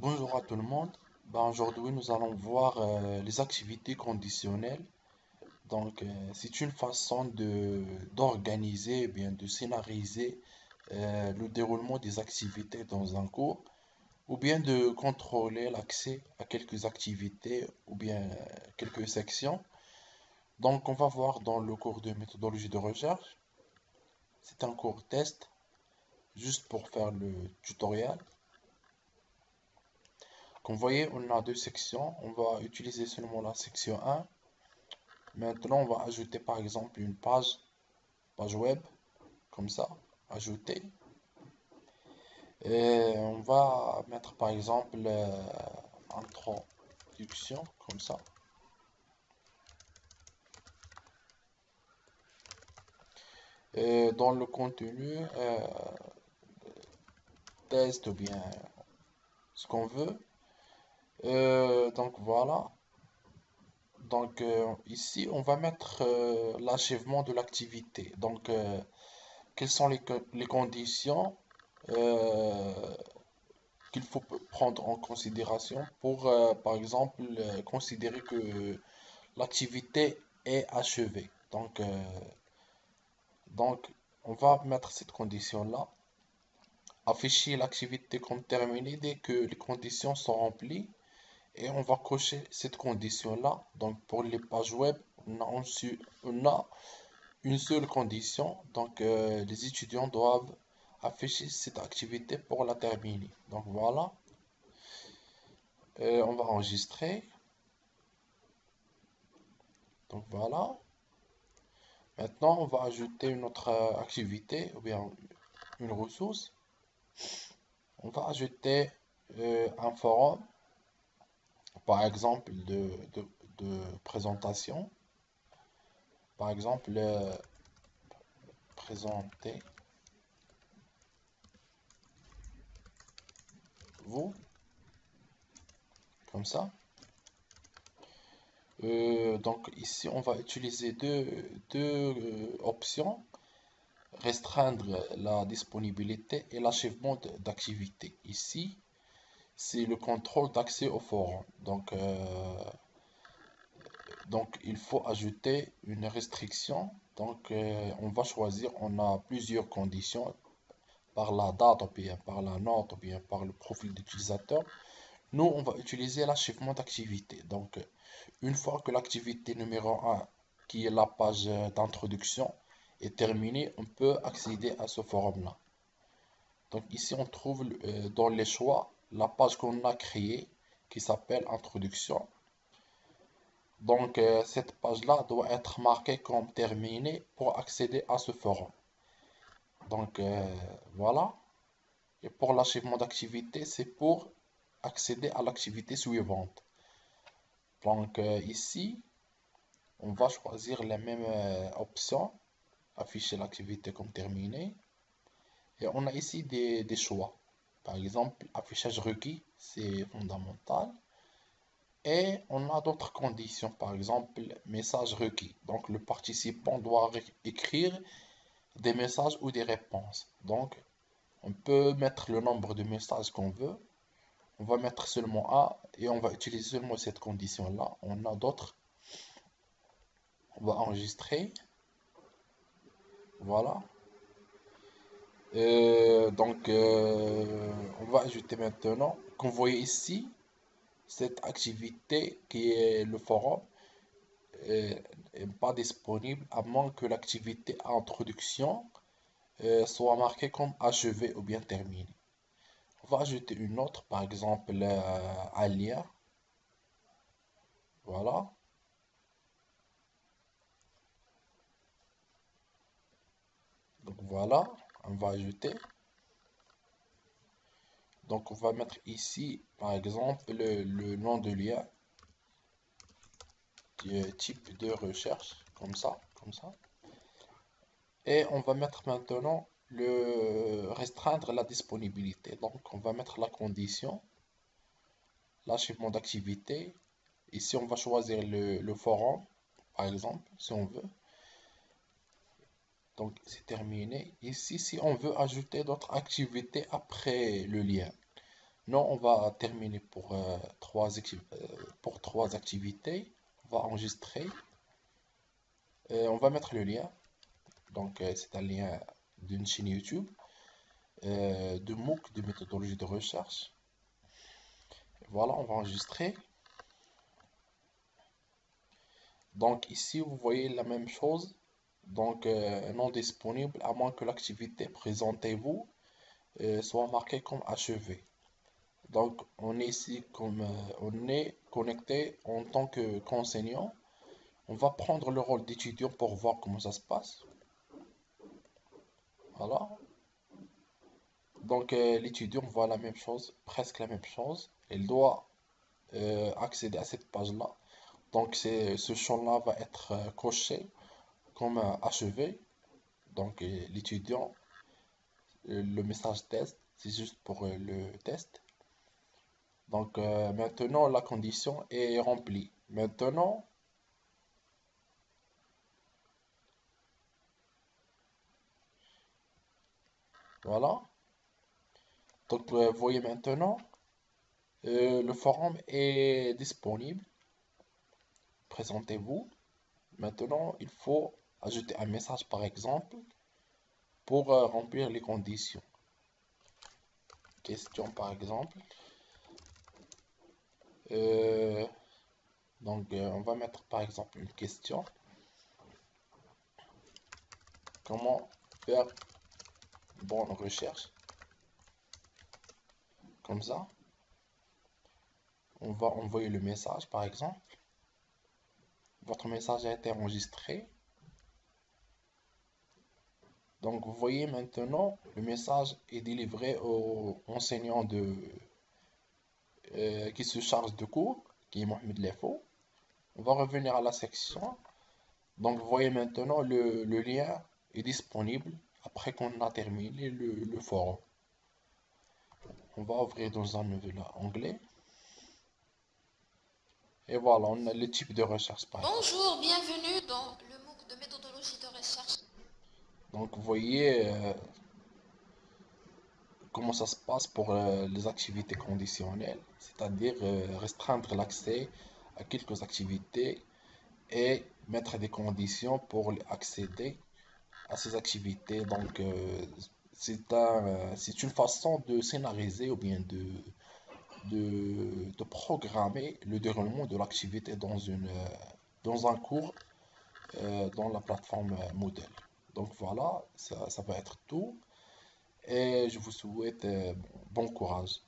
Bonjour à tout le monde. Aujourd'hui, nous allons voir les activités conditionnelles. C'est une façon de d'organiser, bien de scénariser le déroulement des activités dans un cours, ou bien de contrôler l'accès à quelques activités, ou bien quelques sections. On va voir dans le cours de méthodologie de recherche. C'est un cours test, juste pour faire le tutoriel. Comme vous voyez, on a deux sections. On va utiliser seulement la section 1. Maintenant, on va ajouter par exemple une page web, comme ça, ajouter. Et on va mettre par exemple introduction, comme ça. Et dans le contenu, test ou bien ce qu'on veut. Voilà. Ici, on va mettre l'achèvement de l'activité. Quelles sont les conditions euh, qu'il faut prendre en considération pour, par exemple, considérer que l'activité est achevée. Donc, on va mettre cette condition-là. Afficher l'activité comme terminée dès que les conditions sont remplies. Et on va cocher cette condition-là. Donc, pour les pages web, on a une seule condition. Les étudiants doivent afficher cette activité pour la terminer. Donc, voilà. On va enregistrer. Donc voilà. Maintenant, on va ajouter une autre activité ou bien une ressource. On va ajouter un forum, par exemple de présentation. Par exemple, présentez-vous, comme ça. Ici, on va utiliser deux options. Restreindre la disponibilité et l'achèvement d'activité. Ici, c'est le contrôle d'accès au forum. Il faut ajouter une restriction. On va choisir, on a plusieurs conditions par la date, ou bien par la note, ou bien par le profil d'utilisateur. Nous, on va utiliser l'achèvement d'activité. Une fois que l'activité numéro un, qui est la page d'introduction, est terminée, on peut accéder à ce forum-là. Ici, on trouve dans les choix la page qu'on a créée qui s'appelle Introduction. Cette page-là doit être marquée comme terminée pour accéder à ce forum. Voilà. Et pour l'achèvement d'activité, c'est pour accéder à l'activité suivante. Ici, on va choisir les mêmes options. Afficher l'activité comme terminée. Et on a ici des choix. Par exemple, affichage requis, c'est fondamental. Et on a d'autres conditions, par exemple, message requis. Donc, le participant doit écrire des messages ou des réponses. On peut mettre le nombre de messages qu'on veut. On va mettre seulement un et on va utiliser seulement cette condition-là. On a d'autres. On va enregistrer. Voilà. On va ajouter maintenant, comme vous voyez ici, cette activité qui est le forum n'est pas disponible à moins que l'activité introduction soit marquée comme achevée ou bien terminée. On va ajouter une autre, par exemple un lien. Voilà. Voilà, on va ajouter. On va mettre ici, par exemple, le nom de lien, type de recherche, comme ça, comme ça. Et on va mettre maintenant restreindre la disponibilité. On va mettre la condition, l'achèvement d'activité. Ici, on va choisir le forum, par exemple, si on veut. C'est terminé. Ici, si on veut ajouter d'autres activités après le lien, Non, on va terminer pour trois activités. On va enregistrer. On va mettre le lien. Donc, c'est un lien d'une chaîne YouTube, de MOOC, de méthodologie de recherche. Voilà, on va enregistrer. Donc, ici, vous voyez la même chose. Donc, non disponible, à moins que l'activité présentez-vous soit marquée comme achevée. Donc, on est ici comme on est connecté en tant qu'enseignant. On va prendre le rôle d'étudiant pour voir comment ça se passe. Voilà. Donc, l'étudiant voit la même chose, presque la même chose. Il doit accéder à cette page-là. Donc, ce champ-là va être coché comme achevé. Donc, l'étudiant, le message test, c'est juste pour le test. Donc, maintenant, la condition est remplie. Maintenant, voilà. Donc, vous voyez maintenant, le forum est disponible. Présentez-vous. Maintenant, il faut ajouter un message, par exemple, pour remplir les conditions. Question, par exemple. Euh, donc, on va mettre, par exemple, une question. Comment faire une bonne recherche? Comme ça. On va envoyer le message, par exemple. Votre message a été enregistré. Donc, vous voyez maintenant, le message est délivré au enseignant qui se charge de cours, qui est Mohamed Lefo. On va revenir à la section. Donc, vous voyez maintenant, le lien est disponible après qu'on a terminé le forum. On va ouvrir dans un nouvel onglet. Et voilà, on a le type de recherche par exemple. Bonjour, bienvenue dans le MOOC de méthodologie de recherche. Donc, vous voyez comment ça se passe pour les activités conditionnelles, c'est-à-dire restreindre l'accès à quelques activités et mettre des conditions pour accéder à ces activités. Donc, c'est une façon de scénariser ou bien de programmer le déroulement de l'activité dans un cours dans la plateforme Moodle. Donc voilà, ça va être tout et je vous souhaite bon courage.